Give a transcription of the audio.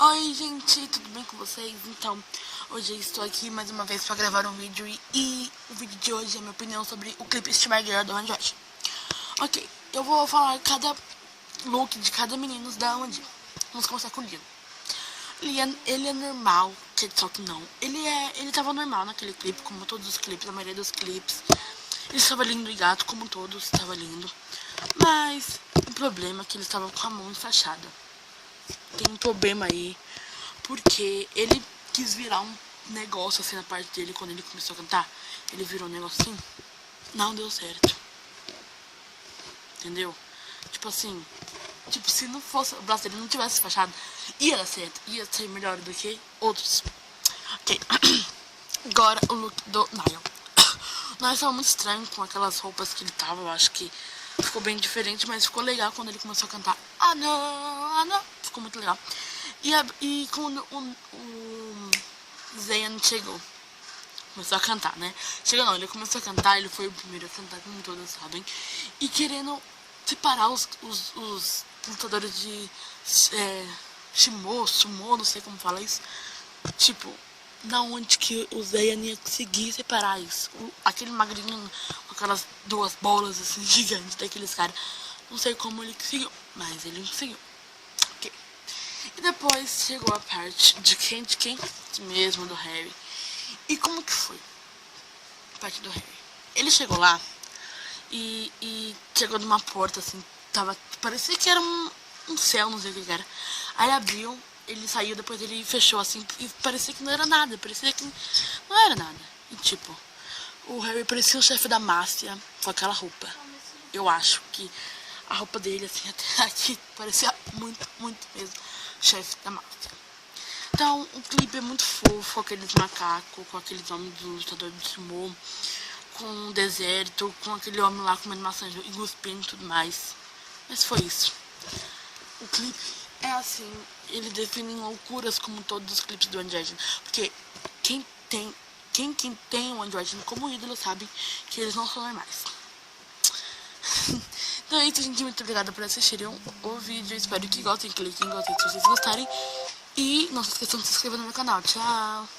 Oi gente, tudo bem com vocês? Então, hoje eu estou aqui mais uma vez para gravar um vídeo e o vídeo de hoje é minha opinião sobre o clipe Streamer Girl do Android. Ok, eu vou falar cada look de cada menino da One. Vamos começar com o Liam. Liam, ele é normal, só que não. Ele tava normal naquele clipe, como todos os clipes, a maioria dos clipes. Ele estava lindo e gato, como todos, estava lindo. Mas o problema é que ele estava com a mão enfaixada. Tem um problema aí, porque ele quis virar um negócio assim na parte dele quando ele começou a cantar. Ele virou um negócio assim, não deu certo. Entendeu? Tipo assim, se não fosse o braço dele não tivesse fachado, ia dar certo, ia ser melhor do que outros. Ok, agora o look do Niall. O Niall estava muito estranho com aquelas roupas que ele tava, eu acho que ficou bem diferente, mas ficou legal quando ele começou a cantar. Ah não, ficou muito legal. E quando o Zayn chegou, começou a cantar, né? Ele começou a cantar, ele foi o primeiro a cantar, como todos sabem. E querendo separar os lutadores de sumô, não sei como fala isso. Tipo, da onde que o Zayn ia conseguir separar isso? Aquele magrinho com aquelas duas bolas assim gigantes daqueles caras. Não sei como ele conseguiu, mas ele conseguiu. Ok. E depois chegou a parte de quem mesmo, do Harry. E como que foi a parte do Harry? Ele chegou lá e chegou numa porta assim, parecia que era um céu, não sei o que era. Aí abriu, ele saiu, depois ele fechou assim, e parecia que não era nada, parecia que não era nada. E tipo, o Harry parecia o chefe da máfia com aquela roupa. Eu acho que a roupa dele, assim, até aqui, parecia muito mesmo chefe da máfia. Então, o clipe é muito fofo, com aqueles macacos, com aqueles homens do lutador de sumô, com o deserto, com aquele homem lá comendo maçã e cuspindo e tudo mais. Mas foi isso. O clipe é assim, ele define loucuras como todos os clipes do Android. Porque quem tem o Android como ídolo sabe que eles não são normais. Então é isso, gente. Muito obrigada por assistirem o vídeo. Espero que gostem, cliquem em gostei se vocês gostarem. E não se esqueçam de se inscrever no meu canal. Tchau!